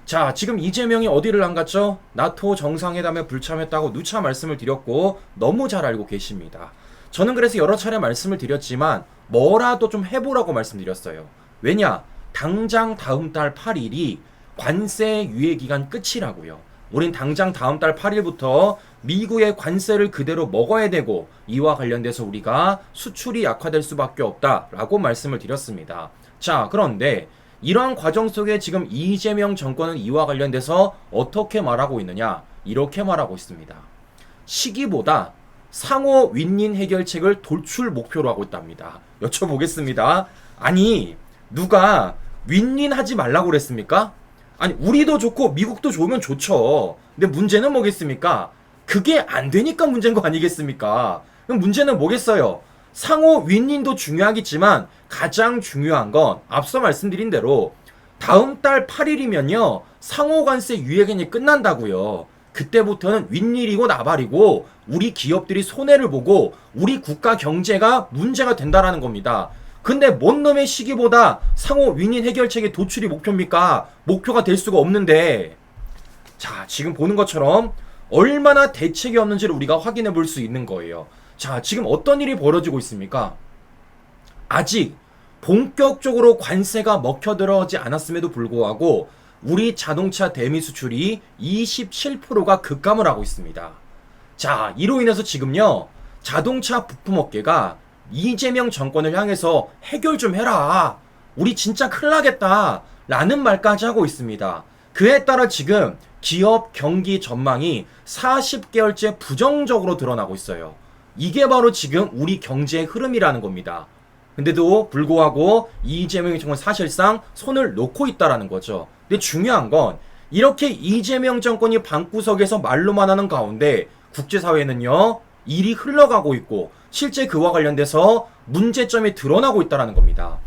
자, 지금 이재명이 어디를 안 갔죠? 나토 정상회담에 불참했다고 누차 말씀을 드렸고 너무 잘 알고 계십니다. 저는 그래서 여러 차례 말씀을 드렸지만 뭐라도 좀 해보라고 말씀드렸어요. 왜냐? 당장 다음 달 8일이 관세 유예 기간 끝이라고요. 우린 당장 다음 달 8일부터 미국의 관세를 그대로 먹어야 되고 이와 관련돼서 우리가 수출이 약화될 수밖에 없다라고 말씀을 드렸습니다. 자, 그런데 이러한 과정 속에 지금 이재명 정권은 이와 관련돼서 어떻게 말하고 있느냐? 이렇게 말하고 있습니다. 시기보다 상호 윈윈 해결책을 돌출 목표로 하고 있답니다. 여쭤보겠습니다. 아니, 누가 윈윈 하지 말라고 그랬습니까? 아니, 우리도 좋고 미국도 좋으면 좋죠. 근데 문제는 뭐겠습니까? 그게 안 되니까 문제인 거 아니겠습니까? 그럼 문제는 뭐겠어요? 상호 윈윈도 중요하겠지만 가장 중요한 건 앞서 말씀드린 대로 다음 달 8일이면요. 상호 관세 유예기간이 끝난다고요. 그때부터는 윈일이고 나발이고 우리 기업들이 손해를 보고 우리 국가 경제가 문제가 된다라는 겁니다. 근데 뭔 놈의 시기보다 상호 윈윈 해결책의 도출이 목표입니까? 목표가 될 수가 없는데, 자, 지금 보는 것처럼 얼마나 대책이 없는지를 우리가 확인해 볼 수 있는 거예요. 자, 지금 어떤 일이 벌어지고 있습니까? 아직 본격적으로 관세가 먹혀 들어오지 않았음에도 불구하고 우리 자동차 대미 수출이 27%가 급감을 하고 있습니다. 자, 이로 인해서 지금요, 자동차 부품 업계가 이재명 정권을 향해서 해결 좀 해라. 우리 진짜 큰일 나겠다. 라는 말까지 하고 있습니다. 그에 따라 지금 기업 경기 전망이 40개월째 부정적으로 드러나고 있어요. 이게 바로 지금 우리 경제의 흐름이라는 겁니다. 근데도 불구하고 이재명 정권 사실상 손을 놓고 있다라는 거죠. 근데 중요한 건 이렇게 이재명 정권이 방구석에서 말로만 하는 가운데 국제사회는요, 일이 흘러가고 있고 실제 그와 관련돼서 문제점이 드러나고 있다는 겁니다.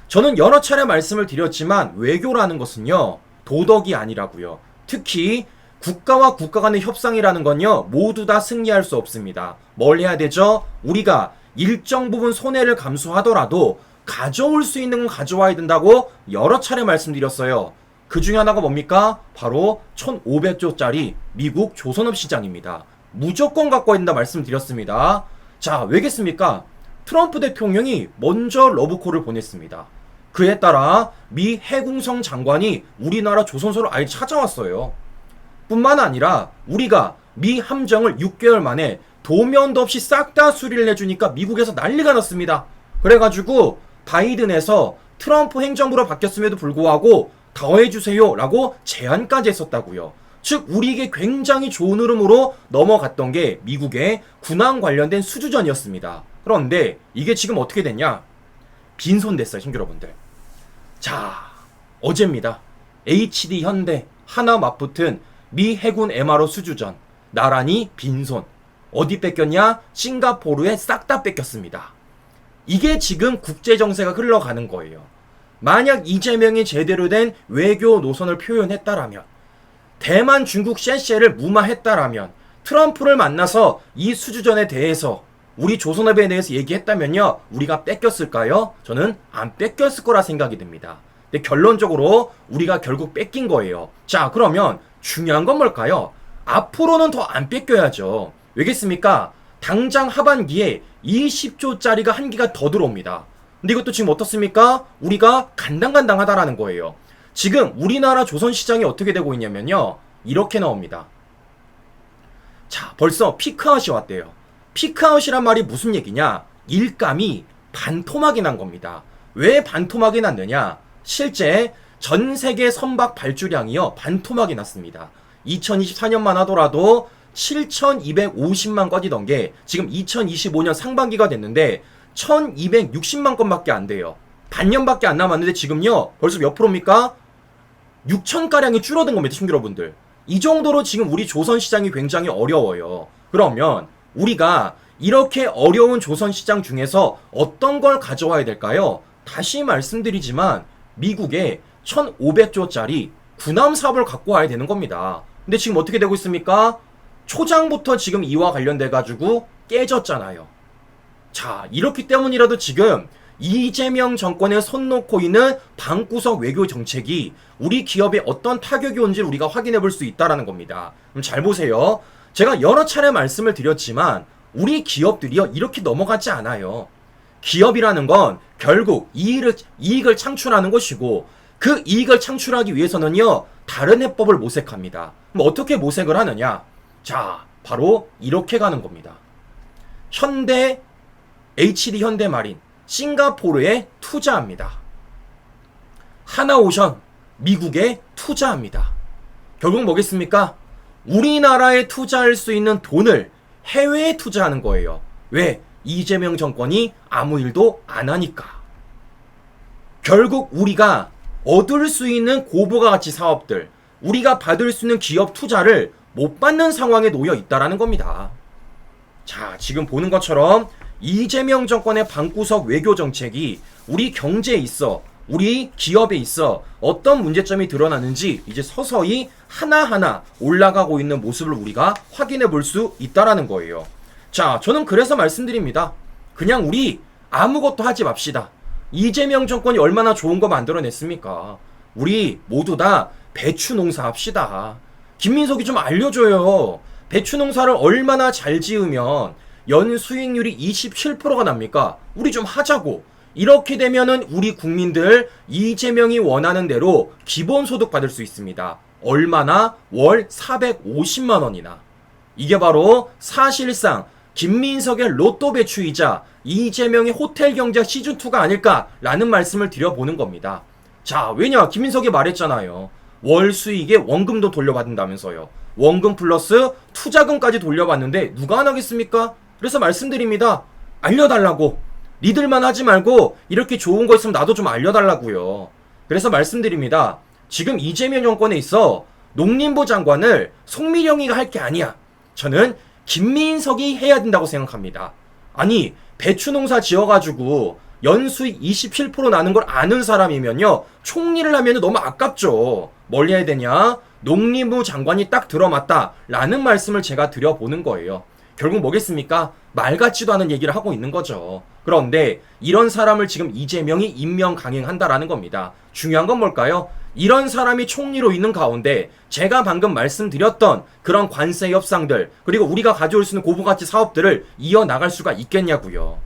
저는 여러 차례 말씀을 드렸지만 외교라는 것은요, 도덕이 아니라고요. 특히 국가와 국가 간의 협상이라는 건요, 모두 다 승리할 수 없습니다. 뭘 해야 되죠? 우리가 일정 부분 손해를 감수하더라도 가져올 수 있는 건 가져와야 된다고 여러 차례 말씀드렸어요. 그 중에 하나가 뭡니까? 바로 1500조짜리 미국 조선업 시장입니다. 무조건 갖고 와야 된다 말씀드렸습니다. 자, 왜겠습니까? 트럼프 대통령이 먼저 러브콜을 보냈습니다. 그에 따라 미 해군성 장관이 우리나라 조선소를 아예 찾아왔어요. 뿐만 아니라 우리가 미 함정을 6개월 만에 도면도 없이 싹 다 수리를 해주니까 미국에서 난리가 났습니다. 그래가지고 바이든에서 트럼프 행정부로 바뀌었음에도 불구하고 더 해주세요 라고 제안까지 했었다고요. 즉 우리에게 굉장히 좋은 흐름으로 넘어갔던 게 미국의 군함 관련된 수주전이었습니다. 그런데 이게 지금 어떻게 됐냐? 빈손 됐어요, 친구 여러분들. 자, 어제입니다. HD 현대 하나 맞붙은 미 해군 MRO 수주전 나란히 빈손. 어디 뺏겼냐? 싱가포르에 싹 다 뺏겼습니다. 이게 지금 국제정세가 흘러가는 거예요. 만약 이재명이 제대로 된 외교 노선을 표현했다라면, 대만 중국 셰셰를 무마했다라면, 트럼프를 만나서 이 수주전에 대해서 우리 조선업에 대해서 얘기했다면요, 우리가 뺏겼을까요? 저는 안 뺏겼을 거라 생각이 듭니다. 근데 결론적으로 우리가 결국 뺏긴 거예요. 자, 그러면 중요한 건 뭘까요? 앞으로는 더 안 뺏겨야죠. 왜겠습니까? 당장 하반기에 20조짜리가 한 기가 더 들어옵니다. 근데 이것도 지금 어떻습니까? 우리가 간당간당하다라는 거예요. 지금 우리나라 조선시장이 어떻게 되고 있냐면요, 이렇게 나옵니다. 자, 벌써 피크아웃이 왔대요. 피크아웃이란 말이 무슨 얘기냐? 일감이 반토막이 난 겁니다. 왜 반토막이 났느냐? 실제 전 세계 선박 발주량이요, 반토막이 났습니다. 2024년만 하더라도 7,250만 건이던 게 지금 2025년 상반기가 됐는데 1,260만 건밖에 안 돼요. 반년밖에 안 남았는데 지금요, 벌써 몇 프로입니까? 6,000가량이 줄어든 겁니다, 친구 여러분들. 이 정도로 지금 우리 조선시장이 굉장히 어려워요. 그러면 우리가 이렇게 어려운 조선시장 중에서 어떤 걸 가져와야 될까요? 다시 말씀드리지만 미국의 1,500조짜리 군함 사업을 갖고 와야 되는 겁니다. 근데 지금 어떻게 되고 있습니까? 초장부터 지금 이와 관련돼 가지고 깨졌잖아요. 자, 이렇기 때문이라도 지금 이재명 정권에 손 놓고 있는 방구석 외교 정책이 우리 기업에 어떤 타격이 온지를 우리가 확인해 볼 수 있다는 겁니다. 그럼 잘 보세요. 제가 여러 차례 말씀을 드렸지만 우리 기업들이요 이렇게 넘어가지 않아요. 기업이라는 건 결국 이익을 창출하는 것이고 그 이익을 창출하기 위해서는요 다른 해법을 모색합니다. 그럼 어떻게 모색을 하느냐? 자, 바로 이렇게 가는 겁니다. 현대 HD 현대마린 싱가포르에 투자합니다. 하나오션 미국에 투자합니다. 결국 뭐겠습니까? 우리나라에 투자할 수 있는 돈을 해외에 투자하는 거예요. 왜? 이재명 정권이 아무 일도 안 하니까. 결국 우리가 얻을 수 있는 고부가 가치 사업들, 우리가 받을 수 있는 기업 투자를 못 받는 상황에 놓여 있다라는 겁니다. 자, 지금 보는 것처럼 이재명 정권의 방구석 외교 정책이 우리 경제에 있어, 우리 기업에 있어 어떤 문제점이 드러나는지 이제 서서히 하나하나 올라가고 있는 모습을 우리가 확인해 볼 수 있다라는 거예요. 자, 저는 그래서 말씀드립니다. 그냥 우리 아무것도 하지 맙시다. 이재명 정권이 얼마나 좋은 거 만들어냈습니까? 우리 모두 다 배추 농사 합시다. 김민석이 좀 알려줘요. 배추 농사를 얼마나 잘 지으면 연 수익률이 27%가 납니까? 우리 좀 하자고. 이렇게 되면은 우리 국민들 이재명이 원하는 대로 기본소득 받을 수 있습니다. 얼마나? 월 450만 원이나. 이게 바로 사실상 김민석의 로또 배추이자 이재명의 호텔 경제 시즌2가 아닐까라는 말씀을 드려보는 겁니다. 자, 왜냐? 김민석이 말했잖아요. 월 수익에 원금도 돌려받는다면서요. 원금 플러스 투자금까지 돌려받는데 누가 안 하겠습니까? 그래서 말씀드립니다. 알려달라고. 니들만 하지 말고 이렇게 좋은 거 있으면 나도 좀 알려달라고요. 그래서 말씀드립니다. 지금 이재명 정권에 있어 농림부 장관을 송미령이가 할 게 아니야. 저는 김민석이 해야 된다고 생각합니다. 아니, 배추 농사 지어가지고 연수익 27% 나는 걸 아는 사람이면요 총리를 하면 너무 아깝죠. 뭘 해야 되냐? 농림부 장관이 딱 들어맞다 라는 말씀을 제가 드려보는 거예요. 결국 뭐겠습니까? 말 같지도 않은 얘기를 하고 있는 거죠. 그런데 이런 사람을 지금 이재명이 임명 강행한다라는 겁니다. 중요한 건 뭘까요? 이런 사람이 총리로 있는 가운데 제가 방금 말씀드렸던 그런 관세 협상들 그리고 우리가 가져올 수 있는 고부가치 사업들을 이어나갈 수가 있겠냐고요.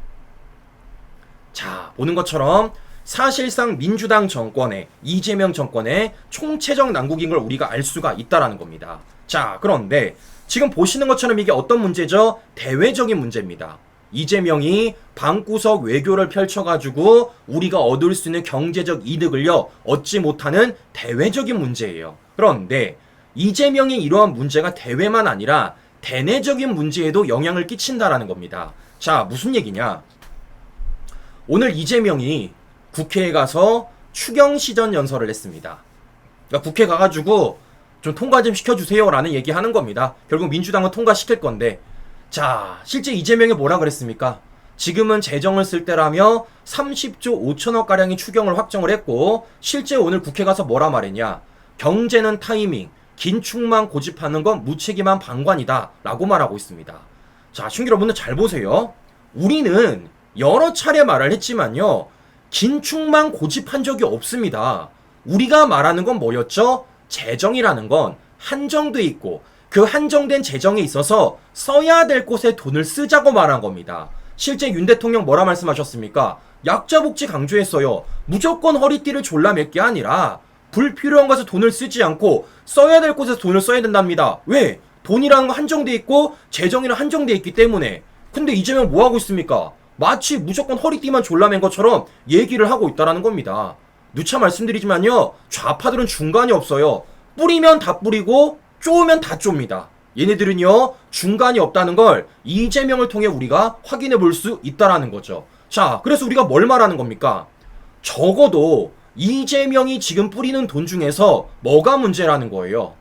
자, 보는 것처럼 사실상 민주당 정권의 이재명 정권의 총체적 난국인 걸 우리가 알 수가 있다라는 겁니다. 자, 그런데 지금 보시는 것처럼 이게 어떤 문제죠? 대외적인 문제입니다. 이재명이 방구석 외교를 펼쳐가지고 우리가 얻을 수 있는 경제적 이득을요 얻지 못하는 대외적인 문제예요. 그런데 이재명이 이러한 문제가 대외만 아니라 대내적인 문제에도 영향을 끼친다라는 겁니다. 자, 무슨 얘기냐? 오늘 이재명이 국회에 가서 추경시전 연설을 했습니다. 그러니까 국회 가가지고 좀 통과 좀 시켜주세요 라는 얘기 하는 겁니다. 결국 민주당은 통과시킬 건데, 자, 실제 이재명이 뭐라 그랬습니까? 지금은 재정을 쓸 때라며 30조 5천억가량의 추경을 확정을 했고, 실제 오늘 국회 가서 뭐라 말했냐? 경제는 타이밍, 긴축만 고집하는 건 무책임한 방관이다 라고 말하고 있습니다. 자, 시청자 여러분들 잘 보세요. 우리는 여러 차례 말을 했지만요, 긴축만 고집한 적이 없습니다. 우리가 말하는 건 뭐였죠? 재정이라는 건 한정돼 있고 그 한정된 재정에 있어서 써야 될 곳에 돈을 쓰자고 말한 겁니다. 실제 윤 대통령 뭐라 말씀하셨습니까? 약자 복지 강조했어요. 무조건 허리띠를 졸라맬 게 아니라 불필요한 곳에 돈을 쓰지 않고 써야 될 곳에서 돈을 써야 된답니다. 왜? 돈이라는 건 한정돼 있고 재정이랑 한정돼 있기 때문에. 근데 이재명 뭐 하고 있습니까? 마치 무조건 허리띠만 졸라맨 것처럼 얘기를 하고 있다라는 겁니다. 누차 말씀드리지만요, 좌파들은 중간이 없어요. 뿌리면 다 뿌리고 쪼으면 다 쪼입니다. 얘네들은요 중간이 없다는 걸 이재명을 통해 우리가 확인해 볼 수 있다라는 거죠. 자, 그래서 우리가 뭘 말하는 겁니까? 적어도 이재명이 지금 뿌리는 돈 중에서 뭐가 문제라는 거예요?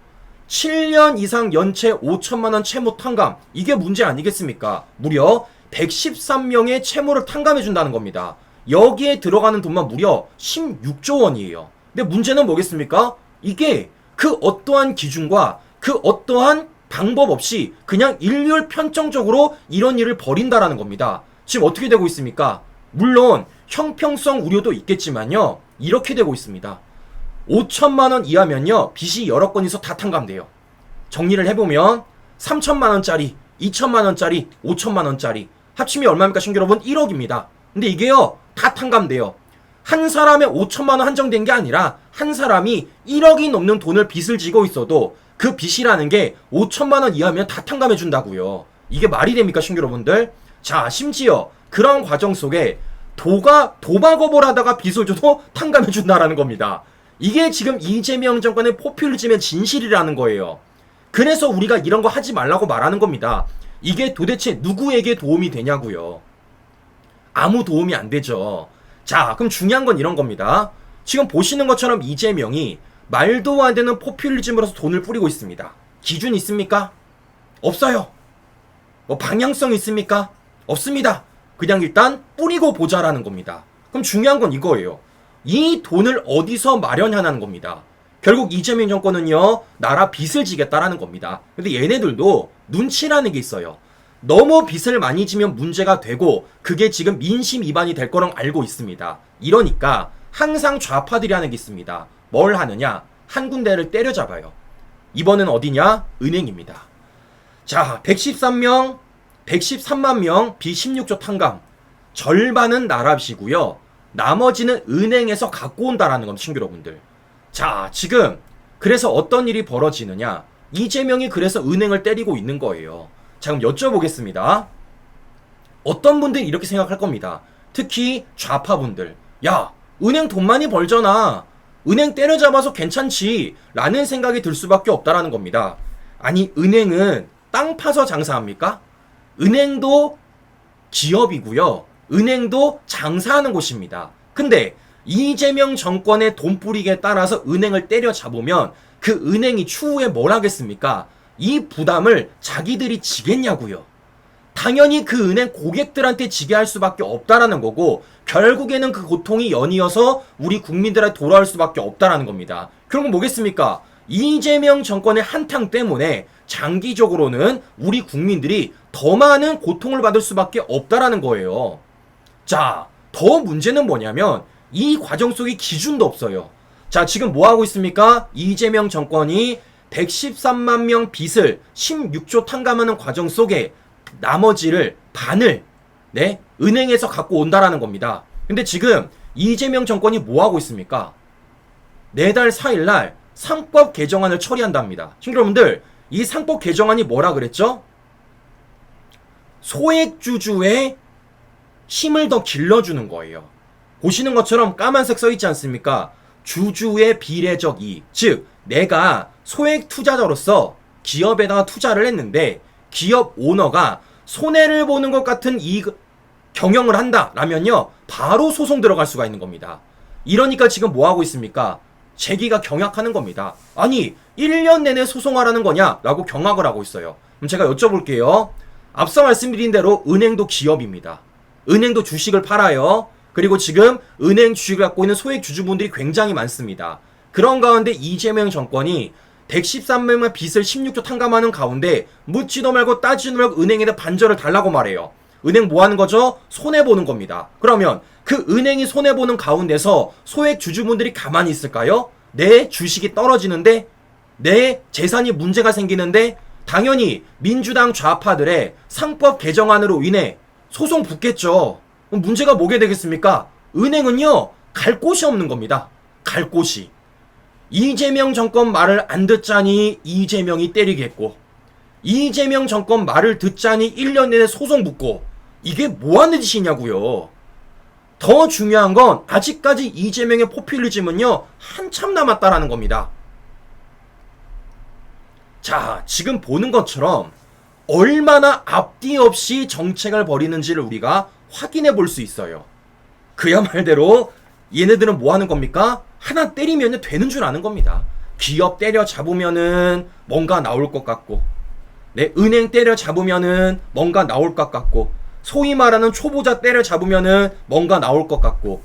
7년 이상 연체 5천만 원 채무 탕감, 이게 문제 아니겠습니까? 무려 113명의 채무를 탕감해 준다는 겁니다. 여기에 들어가는 돈만 무려 16조 원이에요. 근데 문제는 뭐겠습니까? 이게 그 어떠한 기준과 그 어떠한 방법 없이 그냥 일률 편성적으로 이런 일을 벌인다라는 겁니다. 지금 어떻게 되고 있습니까? 물론 형평성 우려도 있겠지만요. 이렇게 되고 있습니다. 5천만 원 이하면요. 빚이 여러 건이서 다 탕감돼요. 정리를 해보면 3천만 원짜리, 2천만 원짜리, 5천만 원짜리 합치면 얼마입니까, 신규 여러분? 1억입니다. 근데 이게요. 다 탕감돼요. 한 사람의 5천만 원 한정된 게 아니라 한 사람이 1억이 넘는 돈을 빚을 지고 있어도 그 빚이라는 게 5천만 원 이하면 다 탕감해 준다고요. 이게 말이 됩니까, 신규 여러분들? 자, 심지어 그런 과정 속에 도박업을 하다가 빚을 줘도 탕감해 준다라는 겁니다. 이게 지금 이재명 정권의 포퓰리즘의 진실이라는 거예요. 그래서 우리가 이런 거 하지 말라고 말하는 겁니다. 이게 도대체 누구에게 도움이 되냐고요. 아무 도움이 안 되죠. 자, 그럼 중요한 건 이런 겁니다. 지금 보시는 것처럼 이재명이 말도 안 되는 포퓰리즘으로서 돈을 뿌리고 있습니다. 기준 있습니까? 없어요. 뭐 방향성 있습니까? 없습니다. 그냥 일단 뿌리고 보자라는 겁니다. 그럼 중요한 건 이거예요. 이 돈을 어디서 마련하는 겁니다. 결국 이재명 정권은요, 나라 빚을 지겠다라는 겁니다. 근데 얘네들도 눈치라는 게 있어요. 너무 빚을 많이 지면 문제가 되고 그게 지금 민심 위반이 될 거랑 알고 있습니다. 이러니까 항상 좌파들이 하는 게 있습니다. 뭘 하느냐? 한 군데를 때려잡아요. 이번엔 어디냐? 은행입니다. 자, 113만 명 빚 16조 탕감. 절반은 나라 빚이고요. 나머지는 은행에서 갖고 온다라는 겁니다, 친구 여러분들. 자, 지금 그래서 어떤 일이 벌어지느냐? 이재명이 그래서 은행을 때리고 있는 거예요. 자, 그럼 여쭤보겠습니다. 어떤 분들이 이렇게 생각할 겁니다. 특히 좌파분들. 야, 은행 돈 많이 벌잖아. 은행 때려잡아서 괜찮지. 라는 생각이 들 수밖에 없다라는 겁니다. 아니, 은행은 땅 파서 장사합니까? 은행도 기업이고요. 은행도 장사하는 곳입니다. 근데 이재명 정권의 돈뿌리기에 따라서 은행을 때려잡으면 그 은행이 추후에 뭘 하겠습니까? 이 부담을 자기들이 지겠냐고요. 당연히 그 은행 고객들한테 지게 할 수밖에 없다라는 거고, 결국에는 그 고통이 연이어서 우리 국민들한테 돌아올 수밖에 없다라는 겁니다. 결국은 뭐겠습니까? 이재명 정권의 한탕 때문에 장기적으로는 우리 국민들이 더 많은 고통을 받을 수밖에 없다라는 거예요. 자, 더 문제는 뭐냐면 이 과정 속에 기준도 없어요. 자, 지금 뭐 하고 있습니까? 이재명 정권이 113만 명 빚을 16조 탕감하는 과정 속에 나머지를 반을 은행에서 갖고 온다라는 겁니다. 근데 지금 이재명 정권이 뭐 하고 있습니까? 내달 4일날 상법 개정안을 처리한답니다. 친구 여러분들, 이 상법 개정안이 뭐라 그랬죠? 소액주주의 힘을 더 길러주는 거예요. 보시는 것처럼 까만색 써있지 않습니까? 주주의 비례적 이익. 즉, 내가 소액 투자자로서 기업에다가 투자를 했는데 기업 오너가 손해를 보는 것 같은 이익 경영을 한다라면요, 바로 소송 들어갈 수가 있는 겁니다. 이러니까 지금 뭐 하고 있습니까? 재기가 경악하는 겁니다. 아니, 1년 내내 소송하라는 거냐라고 경악을 하고 있어요. 그럼 제가 여쭤볼게요. 앞서 말씀드린 대로 은행도 기업입니다. 은행도 주식을 팔아요. 그리고 지금 은행 주식을 갖고 있는 소액 주주분들이 굉장히 많습니다. 그런 가운데 이재명 정권이 113명의 빚을 16조 탕감하는 가운데 묻지도 말고 따지도 말고 은행에다 반절을 달라고 말해요. 은행 뭐 하는 거죠? 손해보는 겁니다. 그러면 그 은행이 손해보는 가운데서 소액 주주분들이 가만히 있을까요? 내 주식이 떨어지는데, 내 재산이 문제가 생기는데 당연히 민주당 좌파들의 상법 개정안으로 인해 소송 붙겠죠. 그럼 문제가 뭐게 되겠습니까? 은행은요, 갈 곳이 없는 겁니다. 갈 곳이. 이재명 정권 말을 안 듣자니 이재명이 때리겠고, 이재명 정권 말을 듣자니 1년 내내 소송 붙고, 이게 뭐 하는 짓이냐고요. 더 중요한 건 아직까지 이재명의 포퓰리즘은요, 한참 남았다라는 겁니다. 자, 지금 보는 것처럼 얼마나 앞뒤 없이 정책을 벌이는지를 우리가 확인해 볼 수 있어요. 그야말대로 얘네들은 뭐 하는 겁니까? 하나 때리면 되는 줄 아는 겁니다. 기업 때려 잡으면은 뭔가 나올 것 같고, 은행 때려 잡으면은 뭔가 나올 것 같고, 소위 말하는 초보자 때려 잡으면은 뭔가 나올 것 같고,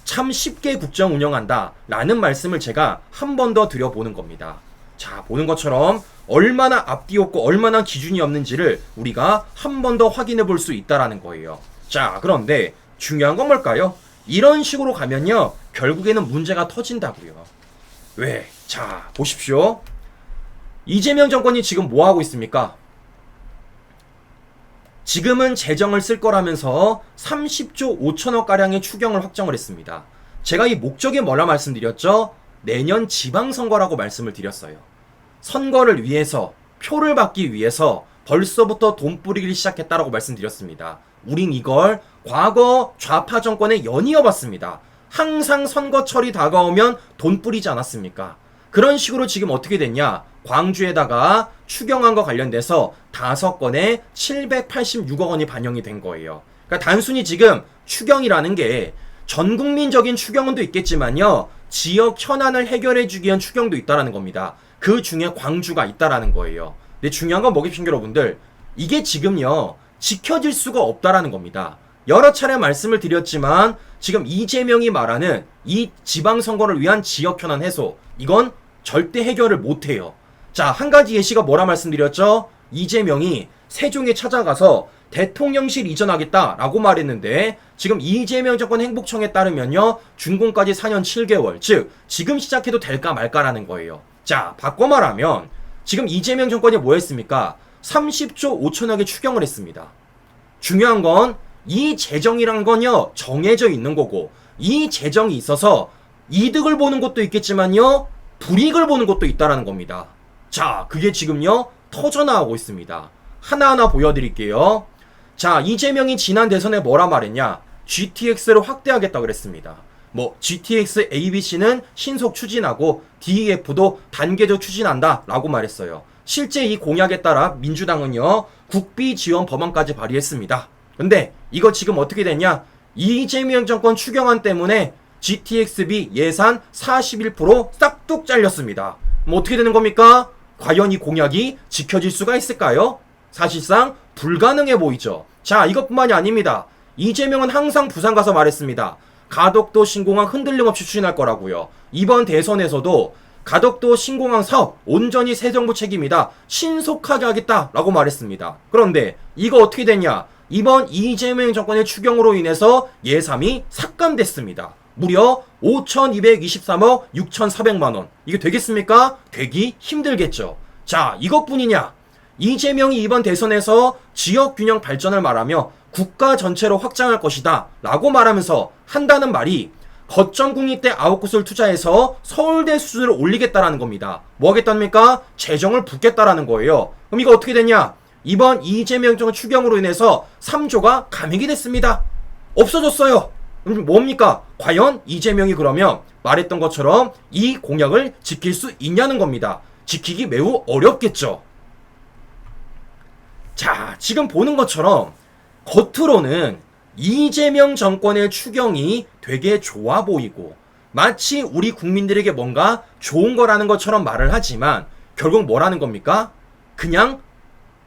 참 쉽게 국정 운영한다 라는 말씀을 제가 한 번 더 드려보는 겁니다. 자, 보는 것처럼 얼마나 앞뒤 없고 얼마나 기준이 없는지를 우리가 한 번 더 확인해 볼 수 있다라는 거예요. 자, 그런데 중요한 건 뭘까요? 이런 식으로 가면요, 결국에는 문제가 터진다고요. 왜? 자, 보십시오. 이재명 정권이 지금 뭐 하고 있습니까? 지금은 재정을 쓸 거라면서 30조 5천억 가량의 추경을 확정을 했습니다. 제가 이 목적이 뭐라 말씀드렸죠? 내년 지방선거라고 말씀을 드렸어요. 선거를 위해서, 표를 받기 위해서 벌써부터 돈 뿌리기 시작했다라고 말씀드렸습니다. 우린 이걸 과거 좌파 정권에 연이어봤습니다. 항상 선거철이 다가오면 돈 뿌리지 않았습니까? 그런 식으로 지금 어떻게 됐냐? 광주에다가 추경안과 관련돼서 5건에 786억 원이 반영이 된 거예요. 그러니까 단순히 지금 추경이라는 게 전국민적인 추경은도 있겠지만요, 지역 현안을 해결해주기 위한 추경도 있다라는 겁니다. 그 중에 광주가 있다라는 거예요. 근데 중요한 건 뭐겠습니까, 여러분들? 이게 지금요, 지켜질 수가 없다라는 겁니다. 여러 차례 말씀을 드렸지만 지금 이재명이 말하는 이 지방선거를 위한 지역 현안 해소, 이건 절대 해결을 못해요. 자, 한 가지 예시가 뭐라 말씀드렸죠? 이재명이 세종에 찾아가서 대통령실 이전하겠다라고 말했는데, 지금 이재명 정권 행복청에 따르면요, 준공까지 4년 7개월, 즉 지금 시작해도 될까 말까라는 거예요. 자, 바꿔 말하면 지금 이재명 정권이 뭐 했습니까? 30조 5천억의 추경을 했습니다. 중요한 건 이 재정이란 건요, 정해져 있는 거고, 이 재정이 있어서 이득을 보는 것도 있겠지만요, 불이익을 보는 것도 있다라는 겁니다. 자, 그게 지금요, 터져나오고 있습니다. 하나하나 보여드릴게요. 자, 이재명이 지난 대선에 뭐라 말했냐? GTX를 확대하겠다 그랬습니다. 뭐 GTX ABC는 신속 추진하고 DEF도 단계적 추진한다 라고 말했어요. 실제 이 공약에 따라 민주당은요, 국비 지원 법안까지 발의했습니다. 근데 이거 지금 어떻게 됐냐? 이재명 정권 추경안 때문에 GTX비 예산 41% 싹둑 잘렸습니다. 뭐 어떻게 되는 겁니까? 과연 이 공약이 지켜질 수가 있을까요? 사실상 불가능해 보이죠. 자, 이것뿐만이 아닙니다. 이재명은 항상 부산 가서 말했습니다. 가덕도 신공항 흔들림 없이 추진할 거라고요. 이번 대선에서도 가덕도 신공항 사업 온전히 새 정부 책임이다, 신속하게 하겠다라고 말했습니다. 그런데 이거 어떻게 됐냐? 이번 이재명 정권의 추경으로 인해서 예산이 삭감됐습니다. 무려 5,223억 6,400만원. 이게 되겠습니까? 되기 힘들겠죠. 자, 이것뿐이냐? 이재명이 이번 대선에서 지역균형 발전을 말하며 국가 전체로 확장할 것이다 라고 말하면서 한다는 말이 거점국립대 9곳을 투자해서 서울대 수준을 올리겠다라는 겁니다. 뭐 하겠답니까? 재정을 붓겠다라는 거예요. 그럼 이거 어떻게 됐냐? 이번 이재명 정권 추경으로 인해서 3조가 감액이 됐습니다. 없어졌어요. 그럼 뭡니까? 과연 이재명이 그러면 말했던 것처럼 이 공약을 지킬 수 있냐는 겁니다. 지키기 매우 어렵겠죠. 자, 지금 보는 것처럼 겉으로는 이재명 정권의 추경이 되게 좋아 보이고 마치 우리 국민들에게 뭔가 좋은 거라는 것처럼 말을 하지만 결국 뭐라는 겁니까? 그냥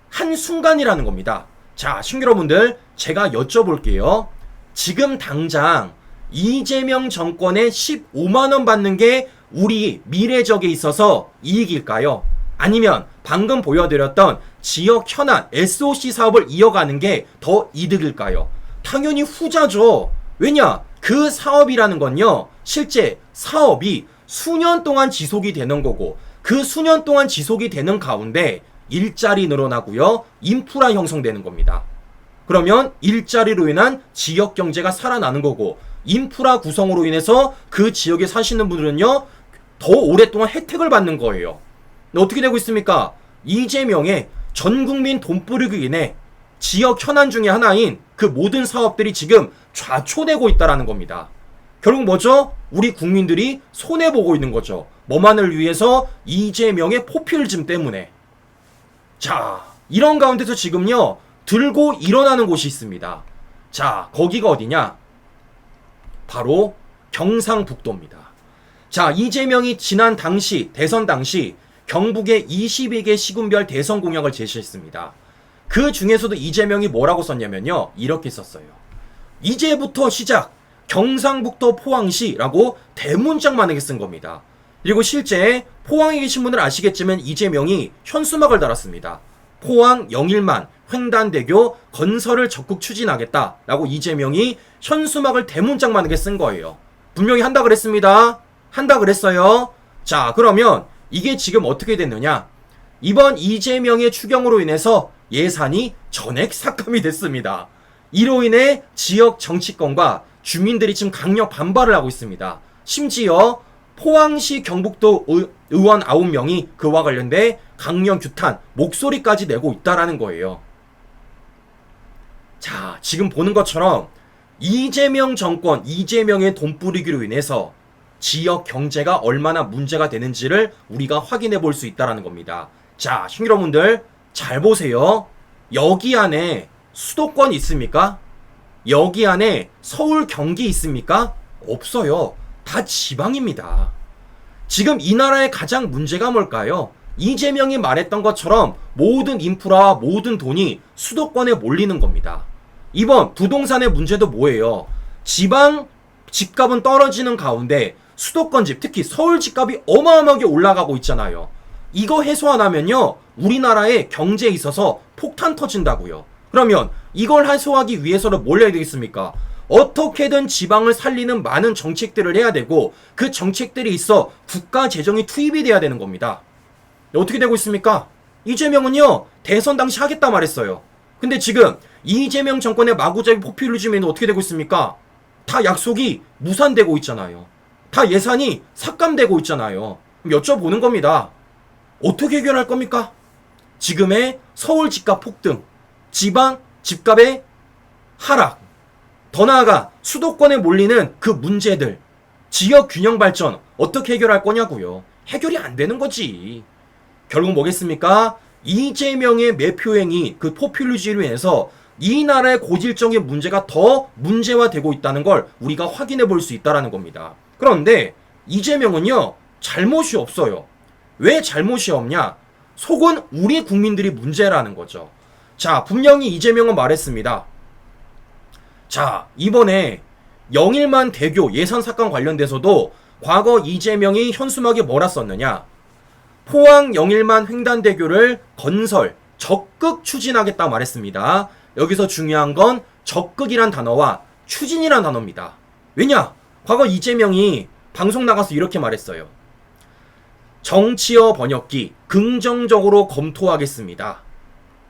한순간이라는 겁니다. 자, 시청자 여러분들, 제가 여쭤볼게요. 지금 당장 이재명 정권에 15만원 받는 게 우리 미래적에 있어서 이익일까요? 아니면 방금 보여드렸던 지역 현안 SOC 사업을 이어가는 게 더 이득일까요? 당연히 후자죠. 왜냐? 그 사업이라는 건요, 실제 사업이 수년 동안 지속이 되는 거고, 그 수년 동안 지속이 되는 가운데 일자리 늘어나고요, 인프라 형성되는 겁니다. 그러면 일자리로 인한 지역 경제가 살아나는 거고, 인프라 구성으로 인해서 그 지역에 사시는 분들은요, 더 오랫동안 혜택을 받는 거예요. 어떻게 되고 있습니까? 이재명의 전국민 돈 뿌리기 인해 지역 현안 중에 하나인 그 모든 사업들이 지금 좌초되고 있다라는 겁니다. 결국 뭐죠? 우리 국민들이 손해보고 있는 거죠. 뭐만을 위해서? 이재명의 포퓰리즘 때문에. 자, 이런 가운데서 지금요, 들고 일어나는 곳이 있습니다. 자, 거기가 어디냐? 바로 경상북도입니다. 자, 이재명이 지난 당시, 대선 당시 경북의 22개 시군별 대선 공약을 제시했습니다. 그 중에서도 이재명이 뭐라고 썼냐면요, 이렇게 썼어요. 이제부터 시작, 경상북도 포항시라고 대문짝만하게 쓴 겁니다. 그리고 실제 포항에 계신 분들 아시겠지만 이재명이 현수막을 달았습니다. 포항 영일만 횡단대교 건설을 적극 추진하겠다라고 이재명이 현수막을 대문짝만하게 쓴 거예요. 분명히 한다 그랬습니다. 한다 그랬어요. 자, 그러면 이게 지금 어떻게 됐느냐? 이번 이재명의 추경으로 인해서 예산이 전액 삭감이 됐습니다. 이로 인해 지역 정치권과 주민들이 지금 강력 반발을 하고 있습니다. 심지어 포항시 경북도 의원 9명이 그와 관련돼 강력 규탄 목소리까지 내고 있다라는 거예요. 자, 지금 보는 것처럼 이재명 정권, 이재명의 돈 뿌리기로 인해서 지역 경제가 얼마나 문제가 되는지를 우리가 확인해 볼 수 있다는 겁니다. 자, 여러분들 잘 보세요. 여기 안에 수도권 있습니까? 여기 안에 서울, 경기 있습니까? 없어요. 다 지방입니다. 지금 이 나라의 가장 문제가 뭘까요? 이재명이 말했던 것처럼 모든 인프라와 모든 돈이 수도권에 몰리는 겁니다. 이번 부동산의 문제도 뭐예요? 지방 집값은 떨어지는 가운데 수도권 집, 특히 서울 집값이 어마어마하게 올라가고 있잖아요. 이거 해소 안 하면요, 우리나라의 경제에 있어서 폭탄 터진다고요. 그러면 이걸 해소하기 위해서는 뭘 해야 되겠습니까? 어떻게든 지방을 살리는 많은 정책들을 해야 되고, 그 정책들이 있어 국가 재정이 투입이 돼야 되는 겁니다. 어떻게 되고 있습니까? 이재명은요, 대선 당시 하겠다 말했어요. 근데 지금 이재명 정권의 마구잡이 포퓰리즘에는 어떻게 되고 있습니까? 다 약속이 무산되고 있잖아요. 다 예산이 삭감되고 있잖아요. 그럼 여쭤보는 겁니다. 어떻게 해결할 겁니까? 지금의 서울 집값 폭등, 지방 집값의 하락, 더 나아가 수도권에 몰리는 그 문제들, 지역 균형 발전 어떻게 해결할 거냐고요. 해결이 안 되는 거지. 결국 뭐겠습니까? 이재명의 매표행위, 그 포퓰리즘으로 인해서 이 나라의 고질적인 문제가 더 문제화되고 있다는 걸 우리가 확인해 볼 수 있다는 겁니다. 그런데 이재명은요, 잘못이 없어요. 왜 잘못이 없냐? 속은 우리 국민들이 문제라는 거죠. 자, 분명히 이재명은 말했습니다. 자, 이번에 영일만 대교 예산 삭감 관련돼서도 과거 이재명이 현수막에 뭐라 썼느냐? 포항 영일만 횡단대교를 건설, 적극 추진하겠다 말했습니다. 여기서 중요한 건 적극이란 단어와 추진이란 단어입니다. 왜냐? 과거 이재명이 방송 나가서 이렇게 말했어요. 정치어 번역기 긍정적으로 검토하겠습니다.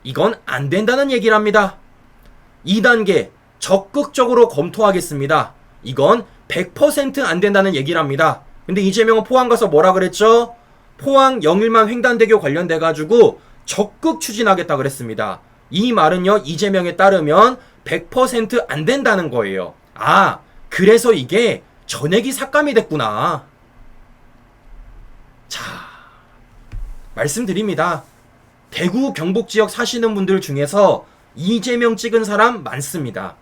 이건 안 된다는 얘기를 합니다. 2단계 적극적으로 검토하겠습니다. 이건 100% 안 된다는 얘기를 합니다. 근데 이재명은 포항 가서 뭐라 그랬죠? 포항 영일만 횡단대교 관련돼 가지고 적극 추진하겠다 그랬습니다. 이 말은요, 이재명에 따르면 100% 안 된다는 거예요. 아, 그래서 이게 전액이 삭감이 됐구나. 자, 말씀드립니다. 대구 경북 지역 사시는 분들 중에서 이재명 찍은 사람 많습니다.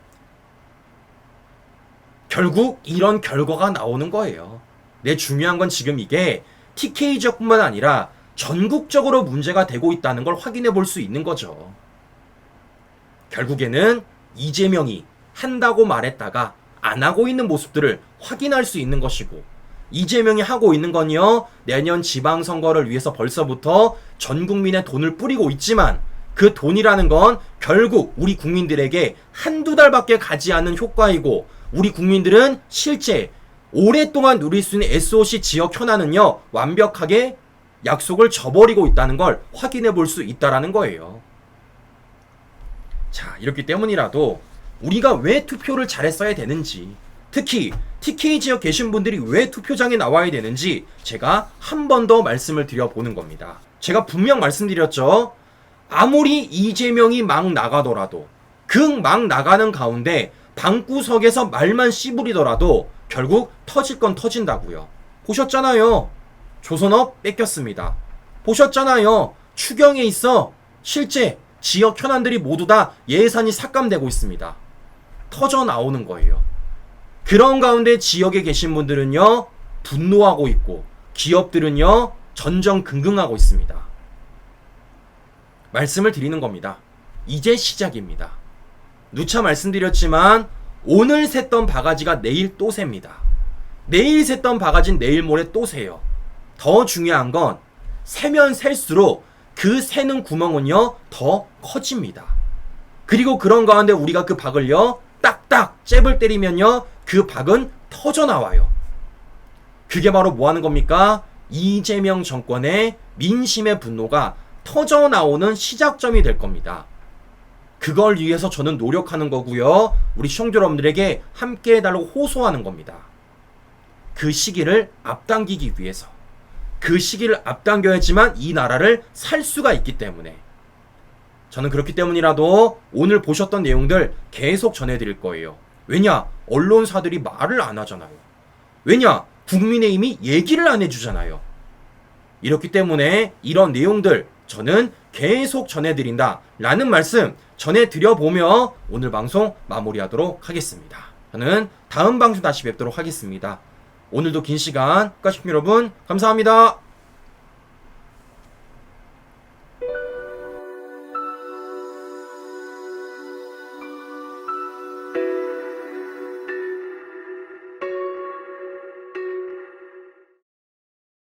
결국 이런 결과가 나오는 거예요. 네, 중요한 건 지금 이게 TK 지역뿐만 아니라 전국적으로 문제가 되고 있다는 걸 확인해 볼 수 있는 거죠. 결국에는 이재명이 한다고 말했다가 안 하고 있는 모습들을 확인할 수 있는 것이고, 이재명이 하고 있는 건요, 내년 지방선거를 위해서 벌써부터 전 국민의 돈을 뿌리고 있지만 그 돈이라는 건 결국 우리 국민들에게 한두 달밖에 가지 않는 효과이고, 우리 국민들은 실제 오랫동안 누릴 수 있는 SOC 지역 현안은요, 완벽하게 약속을 저버리고 있다는 걸 확인해 볼 수 있다는 거예요. 자, 이렇기 때문이라도 우리가 왜 투표를 잘했어야 되는지, 특히 TK 지역 계신 분들이 왜 투표장에 나와야 되는지 제가 한 번 더 말씀을 드려보는 겁니다. 제가 분명 말씀드렸죠. 아무리 이재명이 막 나가더라도, 그 막 나가는 가운데 방구석에서 말만 씨부리더라도 결국 터질 건 터진다고요. 보셨잖아요. 조선업 뺏겼습니다. 보셨잖아요. 추경에 있어 실제 지역 현안들이 모두 다 예산이 삭감되고 있습니다. 터져 나오는 거예요. 그런 가운데 지역에 계신 분들은요, 분노하고 있고, 기업들은요, 전전긍긍하고 있습니다. 말씀을 드리는 겁니다. 이제 시작입니다. 누차 말씀드렸지만 오늘 샜던 바가지가 내일 또 셉니다. 내일 샜던 바가지는 내일 모레 또 세요. 더 중요한 건 세면 셀수록 그 새는 구멍은요, 더 커집니다. 그리고 그런 가운데 우리가 그 박을요, 딱딱 잽을 때리면요, 그 박은 터져 나와요. 그게 바로 뭐 하는 겁니까? 이재명 정권의 민심의 분노가 터져 나오는 시작점이 될 겁니다. 그걸 위해서 저는 노력하는 거고요. 우리 시청자 여러분들에게 함께 해달라고 호소하는 겁니다. 그 시기를 앞당기기 위해서. 그 시기를 앞당겨야지만 이 나라를 살 수가 있기 때문에. 저는 그렇기 때문이라도 오늘 보셨던 내용들 계속 전해드릴 거예요. 왜냐? 언론사들이 말을 안 하잖아요. 왜냐? 국민의힘이 얘기를 안 해주잖아요. 이렇기 때문에 이런 내용들 저는 계속 전해드린다 라는 말씀 전해드려보며 오늘 방송 마무리하도록 하겠습니다. 저는 다음 방송 다시 뵙도록 하겠습니다. 오늘도 긴 시간 국가시민 여러분 감사합니다.